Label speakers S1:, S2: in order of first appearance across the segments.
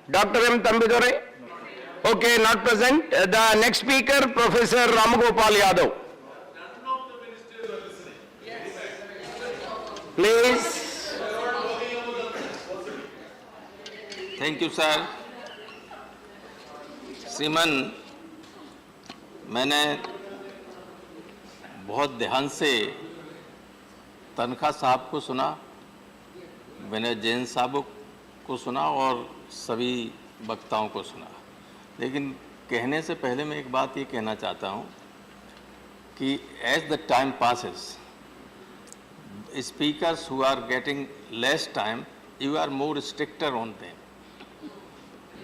S1: Dr. M. Thambidurai? Okay, not present. The next speaker, Professor Ramagopal Yadav. Please.
S2: Thank you sir. श्रीमान, मैंने बहुत ध्यान से तनखा साहब को सुना, विनय जैन साहब को सुना और सभी वक्ताओं को सुना, लेकिन कहने से पहले मैं एक बात ये कहना चाहता हूँ कि as the time passes, speakers who are getting less time, you are more stricter on them.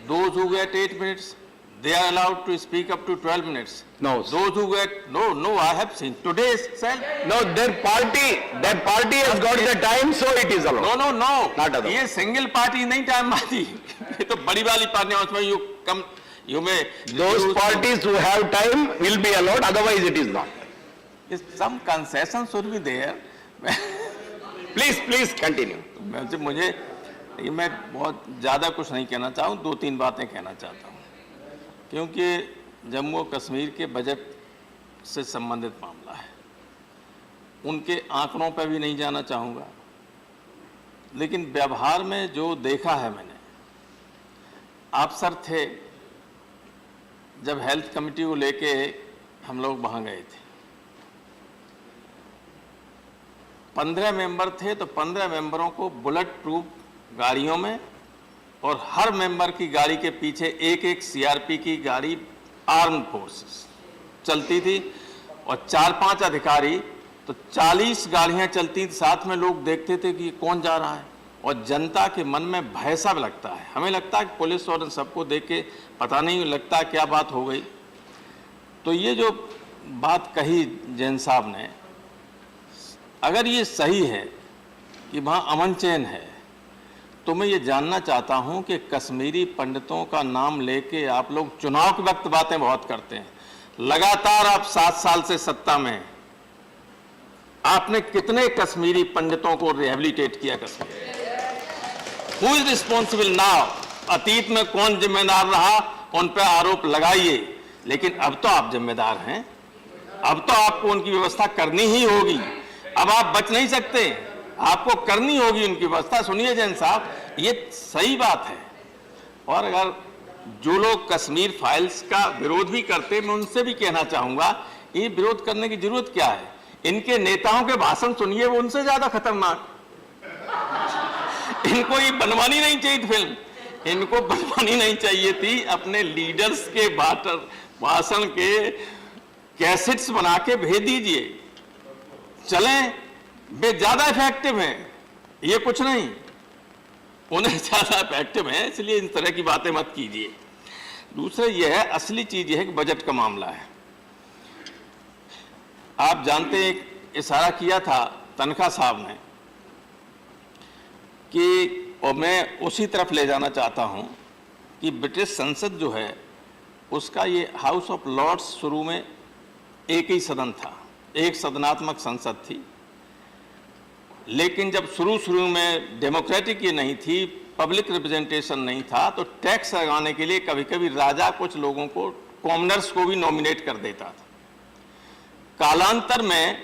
S2: Those who get 8 minutes, they are allowed to speak up to 12 minutes.
S1: No.
S2: Those who get, no, I have seen today's cell.
S1: No, their party has got the time, so it is allowed.
S2: No.
S1: Not allowed.
S2: ये single party नहीं time आती, ये तो बड़ी वाली party है, उसमें you may.
S1: Those parties who have time will be allowed, otherwise it is not.
S2: Some concession should be there.
S1: Please continue.
S2: मैं बहुत ज़्यादा कुछ नहीं कहना चाहूँ, 2-3 बातें कहना चाहता हूँ, क्योंकि जम्मू और कश्मीर के बजट से संबंधित मामला है। उनके आंकड़ों पर भी नहीं जाना चाहूँगा, लेकिन व्यवहार में जो देखा है मैंने, आप सर थे जब हेल्थ कमेटी को लेके हम लोग वहाँ गए थे, 15 मेंबर थे, तो 15 मेंबरों को बुलेट प्रूफ गाड़ियों में, और हर मेंबर की गाड़ी के पीछे एक सीआरपी की गाड़ी आर्म फोर्सेस चलती थी, और 4-5 अधिकारी, तो 40 गाड़ियां चलती थी, साथ में लोग देखते थे कि कौन जा रहा है, और जनता के मन में भय सा लगता है। हमें लगता है कि पुलिस और सबको देख के पता नहीं लगता क्या बात हो गई। तो ये जो बात कही जैन साहब ने, अगर ये सही है कि वहाँ अमन चैन है, तो मैं ये जानना चाहता हूँ कि कश्मीरी पंडितों का नाम लेके आप लोग चुनाव के वक्त बातें बहुत करते हैं। लगातार आप 7 साल से सत्ता में, आपने कितने कश्मीरी पंडितों को रिहेबिलिटेट किया Kashmir? Who is responsible now? अतीत में कौन जिम्मेदार रहा, उन पर आरोप लगाइए, लेकिन अब तो आप जिम्मेदार हैं, अब तो आपको उनकी व्यवस्था करनी ही होगी। अब आप बच नहीं सकते, आपको करनी होगी उनकी व्यवस्था। सुनिए जैन साहब, ये सही बात है, और अगर जो लोग कश्मीर फाइल्स का विरोध भी करते, मैं उनसे भी कहना चाहूंगा, ये विरोध करने की जरूरत क्या है? इनके नेताओं के भाषण सुनिए, वो उनसे ज्यादा खतरनाक। इनको ये बनवानी नहीं चाहिए थी फिल्म, इनको बनवानी नहीं चाहिए थी। अपने लीडर्स के भाषण के कैसेट्स बना के भेज दीजिए, चलें, वे ज्यादा इफेक्टिव हैं, ये कुछ नहीं, उन्हें ज्यादा इफेक्टिव हैं, इसलिए इन तरह की बातें मत कीजिए। दूसरा यह है, असली चीज यह है कि बजट का मामला है। आप जानते हैं, इशारा किया था तनखा साहब ने कि, और मैं उसी तरफ ले जाना चाहता हूं कि ब्रिटिश संसद जो है, उसका ये हाउस ऑफ लॉर्ड्स शुरू में एक ही सदन था, एक सदनात्मक संसद थी, लेकिन जब शुरू में डेमोक्रेटिक ये नहीं थी, पब्लिक रिप्रेजेंटेशन नहीं था, तो टैक्स लगाने के लिए कभी कभी राजा कुछ लोगों को, कॉमनर्स को भी नॉमिनेट कर देता था। कालांतर में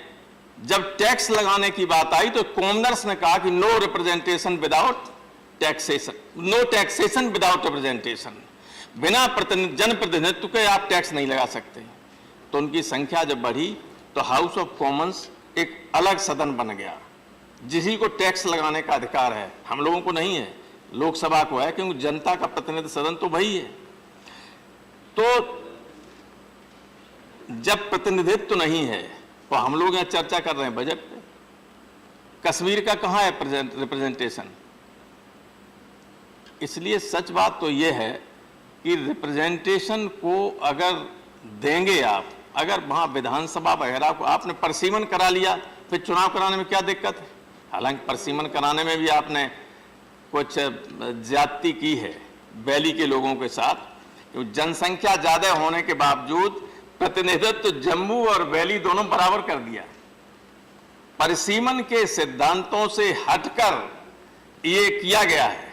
S2: जब टैक्स लगाने की बात आई, तो कॉमनर्स ने कहा कि no representation without taxation, no taxation without representation, बिना जनप्रतिनिधित्व के आप टैक्स नहीं लगा सकते। तो उनकी संख्या जब बढ़ी, तो हाउस ऑफ कॉमन्स एक अलग सदन बन गया, जिसी को टैक्स लगाने का अधिकार है, हम लोगों को नहीं है, लोकसभा को है, क्योंकि जनता का प्रतिनिधि सदन तो वही है। तो जब प्रतिनिधित्व नहीं है, तो हम लोग यहाँ चर्चा कर रहे हैं बजट पे, कश्मीर का कहाँ है रिप्रेजेंटेशन? इसलिए सच बात तो ये है कि रिप्रेजेंटेशन को अगर देंगे आप, अगर वहाँ विधानसभा वगैरह को आपने परसीमन करा लिया, फिर चुनाव कराने में क्या दिक्कत है? हालांकि परसीमन कराने में भी आपने कुछ ज्यादती की है वैली के लोगों के साथ, क्योंकि जनसंख्या ज़्यादा होने के बावजूद प्रतिनिधित्व जम्मू और वैली दोनों बराबर कर दिया। परसीमन के सिद्धांतों से हटकर ये किया गया है।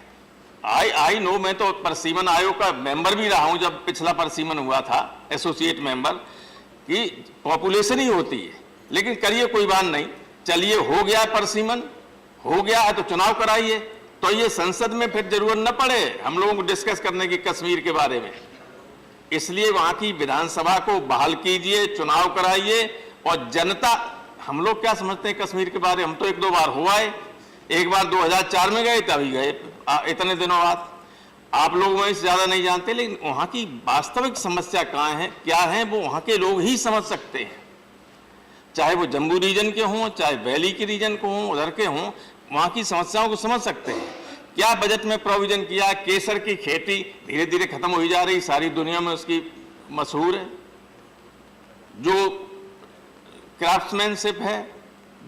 S2: आई नो, मैं तो परसीमन आयोग का मेंबर भी रहा हूं जब पिछला परसीमन हुआ था, एसोसिएट मेंबर, कि पॉपुलेशन ही होती है। लेकिन करिए, कोई बात नहीं, चलिए, हो गया परसीमन, हो गया है तो चुनाव कराइए, तो ये संसद में फिर जरूरत न पड़े हम लोगों को डिस्कस करने की कश्मीर के बारे में। इसलिए वहां की विधानसभा को बहाल कीजिए, चुनाव कराइए, और जनता, हम लोग क्या समझते हैं कश्मीर के बारे में, हम तो एक दो बार हुआ है, एक बार 2004 में गए, तभी गए इतने दिनों बाद। आप लोग वहीं से ज्यादा नहीं जानते, लेकिन वहां की वास्तविक समस्या कहाँ है, क्या है, वो वहां के लोग ही समझ सकते हैं। चाहे वो जम्मू रीजन के हों, चाहे वैली के रीजन को हों, उधर के हों, वहां की समस्याओं को समझ सकते हैं। क्या बजट में प्रोविजन किया, केसर की खेती धीरे धीरे खत्म हो जा रही, सारी दुनिया में उसकी मशहूर है। जो क्राफ्ट्समैनशिप है,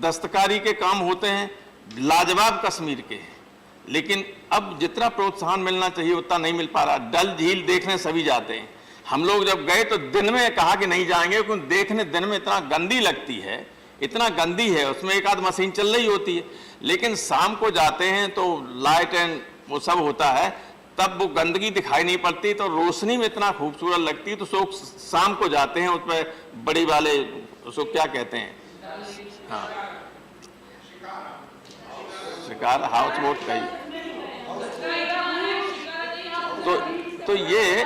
S2: दस्तकारी के काम होते हैं, लाजवाब कश्मीर के हैं। लेकिन अब जितना प्रोत्साहन मिलना चाहिए उतना नहीं मिल पा रहा। डल झील देखने सभी जाते हैं, हम लोग जब गए तो दिन में कहा कि नहीं जाएंगे, क्योंकि देखने दिन में इतना गंदी लगती है, इतना गंदी है, उसमें एक आध मशीन चल रही होती है। लेकिन शाम को जाते हैं तो लाइट एंड वो सब होता है, तब वो गंदगी दिखाई नहीं पड़ती, तो रोशनी में इतना खूबसूरत लगती है। तो लोग शाम को जाते हैं, उसमें बड़ी वाले उसको क्या कहते हैं, हाँ, शिकार हाउस बोट कही। तो ये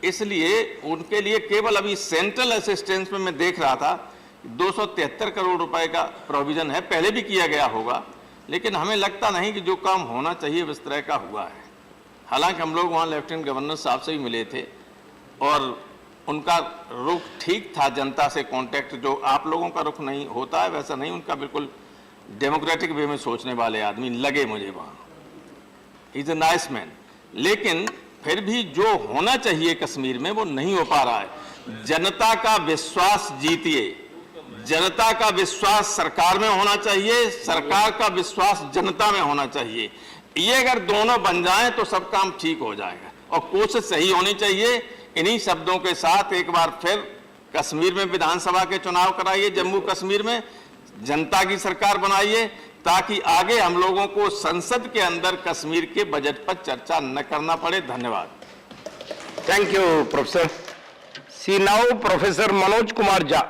S2: इसलिए उनके लिए केवल अभी सेंट्रल असिस्टेंस में मैं देख रहा था 273 करोड़ रुपए का प्रोविजन है, पहले भी किया गया होगा, लेकिन हमें लगता नहीं कि जो काम होना चाहिए इस तरह का हुआ है। हालांकि हम लोग वहाँ लेफ्टिनेंट गवर्नर साहब से भी मिले थे और उनका रुख ठीक था, जनता से कांटेक्ट जो आप लोगों का रुख नहीं होता है वैसा नहीं, उनका बिल्कुल डेमोक्रेटिक वे में सोचने वाले आदमी लगे मुझे वहाँ। Is a nice man. लेकिन फिर भी जो होना चाहिए कश्मीर में वो नहीं हो पा रहा है। जनता का विश्वास जीतिए, जनता का विश्वास सरकार में होना चाहिए, सरकार का विश्वास जनता में होना चाहिए। ये अगर दोनों बन जाएं तो सब काम ठीक हो जाएगा और कोशिश सही होनी चाहिए। इन्हीं शब्दों के साथ एक बार फिर कश्मीर में विधानसभा के चुनाव कराइए, जम्मू कश्मीर में जनता की सरकार बनाइए, ताकि आगे हम लोगों को संसद के अंदर कश्मीर के बजट पर चर्चा न करना पड़े। धन्यवाद।
S1: Thank you professor. See now professor Manoj Kumar Jha.